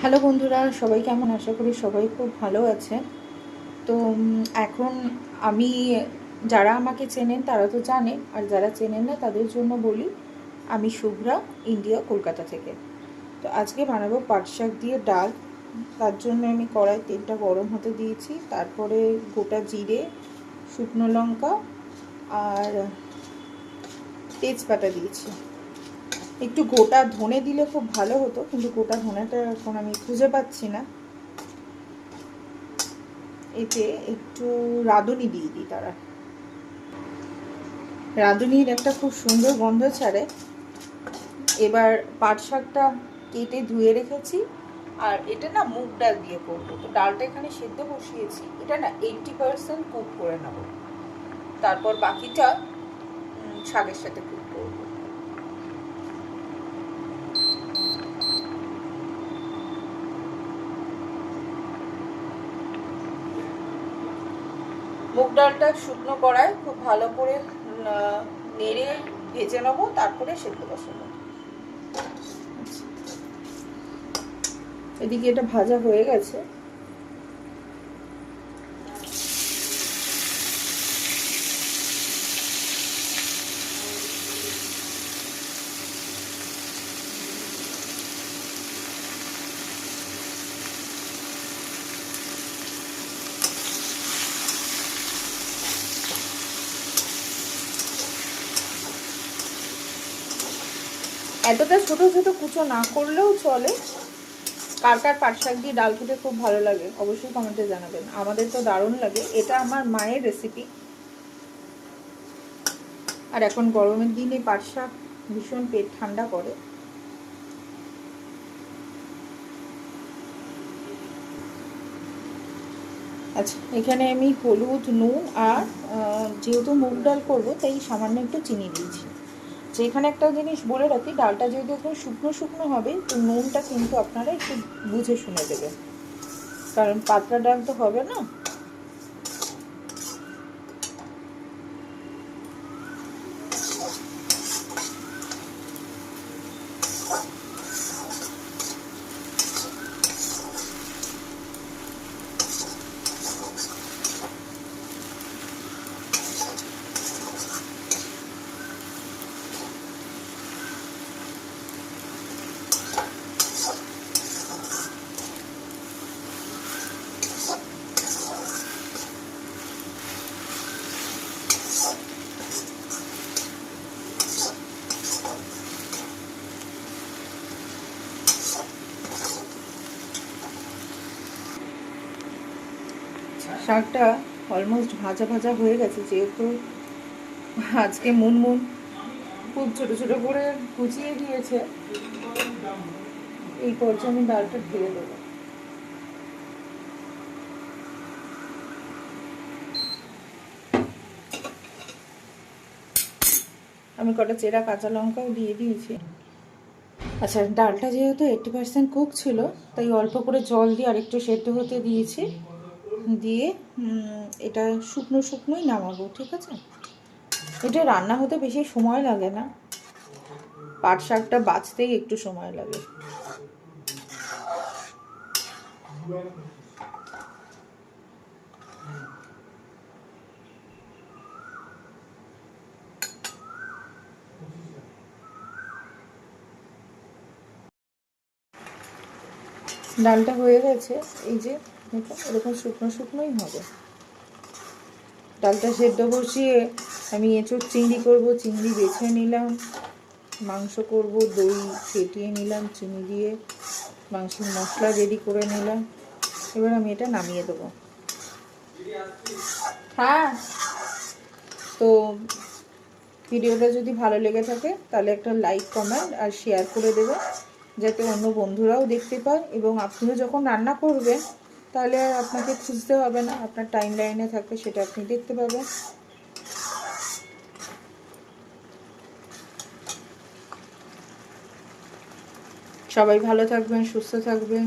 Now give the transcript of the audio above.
Hello বন্ধুরা, সবাই কেমন? আশা করি সবাই খুব ভালো আছে। তো এখন আমি, যারা আমাকে চেনেন তারা তো জানে, আর যারা চেনেন না তাদের জন্য বলি, আমি শুভ্রা, ইন্ডিয়া, কলকাতা থেকে। তো আজকে বানাবো পাট শাক দিয়ে ডাল। তার জন্য আমি কড়াই তেলটা গরম হতে দিয়েছি, তারপরে গোটা জিরে, শুকনো লঙ্কা আর তেজপাতা দিয়েছি। একটু গোটা ধনে দিলে খুব ভালো হতো, কিন্তু গোটা ধনেটা এখন আমি খুঁজে পাচ্ছি না। এতে একটু রাঁধুনি দিয়ে দিই। তারা রাঁধুনির একটা খুব সুন্দর গন্ধ ছাড়ে। এবার পাট শাকটা কেটে ধুয়ে রেখেছি, আর এটা না মুগ ডাল দিয়ে করবো। তো ডালটা এখানে সেদ্ধ বসিয়েছি, এটা না 80% কুক করে নেব, তারপর বাকিটা শাকের সাথে কুক করবো। মুগ ডালটা শুকনো কড়ায় খুব ভালো করে নেড়ে ভেজে নেবো, তারপরে সেদ্ধ বসাবো। এদিকে এটা ভাজা হয়ে গেছে। এতটা ছোট ছোট কুচো না করলেও চলে। কার কার পাট শাক দিয়ে ডাল খেতে খুব ভালো লাগে অবশ্যই কমেন্টে জানাবেন। আমাদের তো দারুণ লাগে, এটা আমার মায়ের রেসিপি। আর এখন গরমের দিনে পাট শাক ভীষণ পেট ঠান্ডা করে। আচ্ছা, এখানে আমি হলুদ, নুন আর যেহেতু মুগ ডাল করবো তাই সামান্য একটু চিনি দিয়েছি। যে এখানে একটা জিনিস বলে রাখি, ডালটা যেহেতু এখন শুকনো শুকনো হবে, তো নুনটা কিন্তু আপনারা একটু বুঝে শুনে দেবেন, কারণ পাতলা ডাল তো হবে না। শাকটা অলমোস্ট ভাজা ভাজা হয়ে গেছে, যেহেতু আজকে মুনমুন খুব ছোটো ছোটো করে কুচিয়ে দিয়েছে। এই পর্যায়ে আমি ডালটা ঢেলে দেবো। আমি কটা চেরা কাঁচা লঙ্কাও দিয়ে দিয়েছি। আচ্ছা, ডালটা যেহেতু 80% কুক ছিল, তাই অল্প করে জল দিয়ে আরেকটু সেদ্ধ হতে দিয়েছি। দিয়ে এটা শুকনো শুকনোই নামাবো, ঠিক আছে? এটা রান্না হতে বেশি সময় লাগে না, পাট শাকটা বাছতেই একটু সময় লাগে। ডালটা হয়ে গেছে, এই যে এরকম শুকনো শুকনোই হবে। ডালটা সেদ্ধ বসিয়ে আমি এঁচোড় চিংড়ি করবো, চিংড়ি বেছে নিলাম। মাংস করব, দই ফেটিয়ে নিলাম চিনি দিয়ে, মাংসের মশলা রেডি করে নিলাম। এবার আমি এটা নামিয়ে দেবো। হ্যাঁ, তো ভিডিওটা যদি ভালো লেগে থাকে তাহলে একটা লাইক, কমেন্ট আর শেয়ার করে দেবে, যাতে অন্য বন্ধুরাও দেখতে পায়। এবং আপনিও যখন রান্না করবেন তাহলে আর আপনাকে খুঁজতে হবে না, আপনার টাইম লাইনে থাকবে, সেটা আপনি দেখতে পাবেন। সবাই ভালো থাকবেন, সুস্থ থাকবেন।